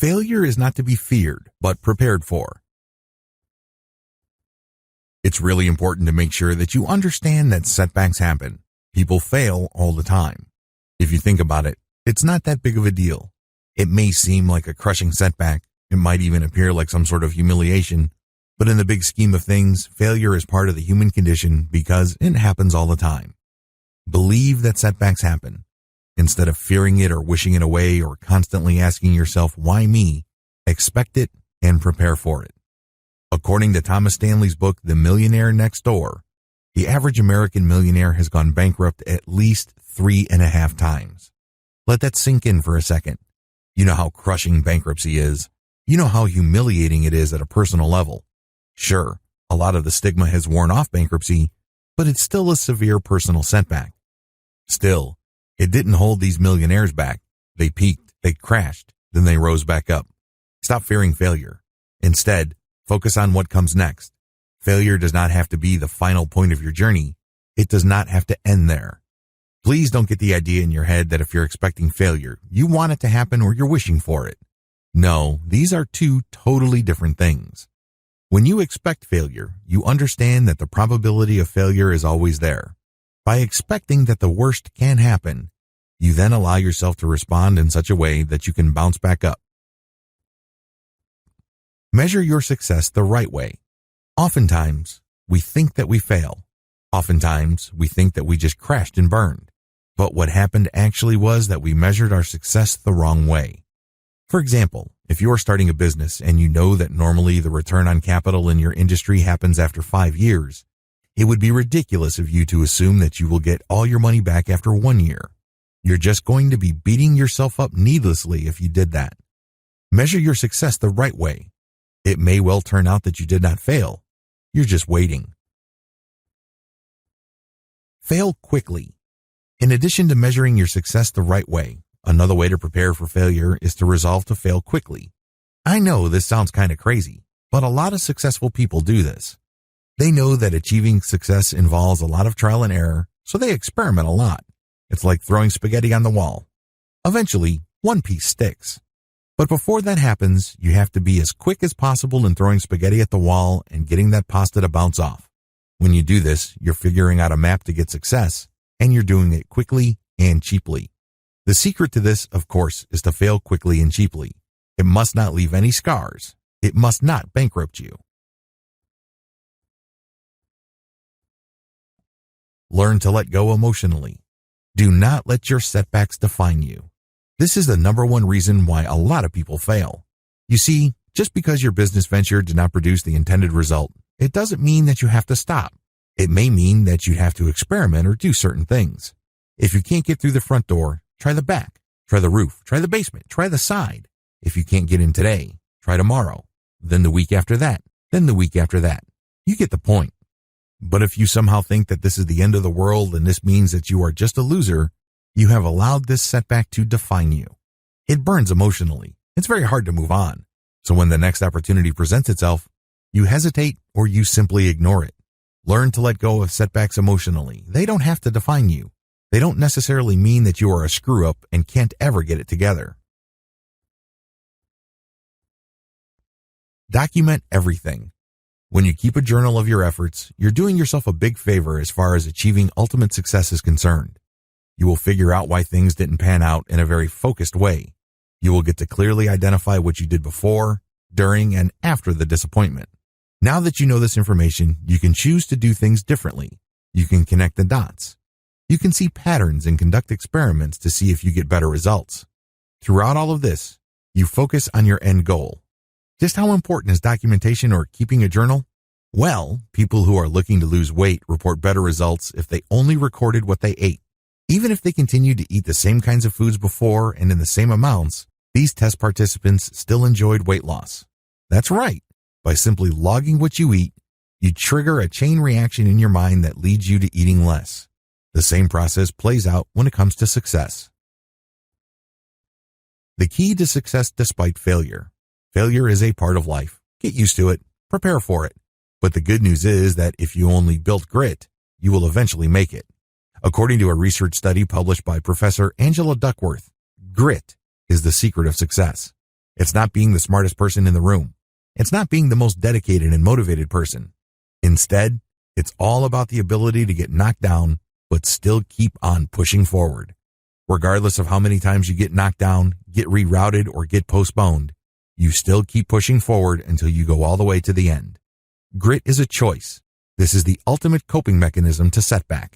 Failure is not to be feared, but prepared for. It's really important to make sure that you understand that setbacks happen. People fail all the time. If you think about it, it's not that big of a deal. It may seem like a crushing setback. It might even appear like some sort of humiliation. But in the big scheme of things, failure is part of the human condition because it happens all the time. Believe that setbacks happen. Instead of fearing it or wishing it away or constantly asking yourself, why me? Expect it and prepare for it. According to Thomas Stanley's book, The Millionaire Next Door, the average American millionaire has gone bankrupt at least 3.5 times. Let that sink in for a second. You know how crushing bankruptcy is. You know how humiliating it is at a personal level. Sure, a lot of the stigma has worn off bankruptcy, but it's still a severe personal setback. Still, it didn't hold these millionaires back. They peaked, they crashed, then they rose back up. Stop fearing failure. Instead, focus on what comes next. Failure does not have to be the final point of your journey. It does not have to end there. Please don't get the idea in your head that if you're expecting failure, you want it to happen or you're wishing for it. No, these are two totally different things. When you expect failure, you understand that the probability of failure is always there. By expecting that the worst can happen, you then allow yourself to respond in such a way that you can bounce back up. Measure your success the right way. Oftentimes, we think that we fail. Oftentimes, we think that we just crashed and burned. But what happened actually was that we measured our success the wrong way. For example, if you are starting a business and you know that normally the return on capital in your industry happens after 5 years, it would be ridiculous of you to assume that you will get all your money back after 1 year. You're just going to be beating yourself up needlessly if you did that. Measure your success the right way. It may well turn out that you did not fail. You're just waiting. Fail quickly. In addition to measuring your success the right way, another way to prepare for failure is to resolve to fail quickly. I know this sounds kind of crazy, but a lot of successful people do this. They know that achieving success involves a lot of trial and error, so they experiment a lot. It's like throwing spaghetti on the wall. Eventually, one piece sticks. But before that happens, you have to be as quick as possible in throwing spaghetti at the wall and getting that pasta to bounce off. When you do this, you're figuring out a map to get success, and you're doing it quickly and cheaply. The secret to this, of course, is to fail quickly and cheaply. It must not leave any scars. It must not bankrupt you. Learn to let go emotionally. Do not let your setbacks define you. This is the number one reason why a lot of people fail. You see, just because your business venture did not produce the intended result, it doesn't mean that you have to stop. It may mean that you have to experiment or do certain things. If you can't get through the front door, try the back, try the roof, try the basement, try the side. If you can't get in today, try tomorrow, then the week after that, then the week after that. You get the point. But if you somehow think that this is the end of the world and this means that you are just a loser, you have allowed this setback to define you. It burns emotionally. It's very hard to move on. So when the next opportunity presents itself, you hesitate or you simply ignore it. Learn to let go of setbacks emotionally. They don't have to define you. They don't necessarily mean that you are a screw-up and can't ever get it together. Document everything. When you keep a journal of your efforts, you're doing yourself a big favor as far as achieving ultimate success is concerned. You will figure out why things didn't pan out in a very focused way. You will get to clearly identify what you did before, during, and after the disappointment. Now that you know this information, you can choose to do things differently. You can connect the dots. You can see patterns and conduct experiments to see if you get better results. Throughout all of this, you focus on your end goal. Just how important is documentation or keeping a journal? Well, people who are looking to lose weight report better results if they only recorded what they ate. Even if they continued to eat the same kinds of foods before and in the same amounts, these test participants still enjoyed weight loss. That's right. By simply logging what you eat, you trigger a chain reaction in your mind that leads you to eating less. The same process plays out when it comes to success. The key to success despite failure. Failure is a part of life. Get used to it. Prepare for it. But the good news is that if you only built grit, you will eventually make it. According to a research study published by Professor Angela Duckworth, grit is the secret of success. It's not being the smartest person in the room. It's not being the most dedicated and motivated person. Instead, it's all about the ability to get knocked down, but still keep on pushing forward. Regardless of how many times you get knocked down, get rerouted, or get postponed, you still keep pushing forward until you go all the way to the end. Grit is a choice. This is the ultimate coping mechanism to setback.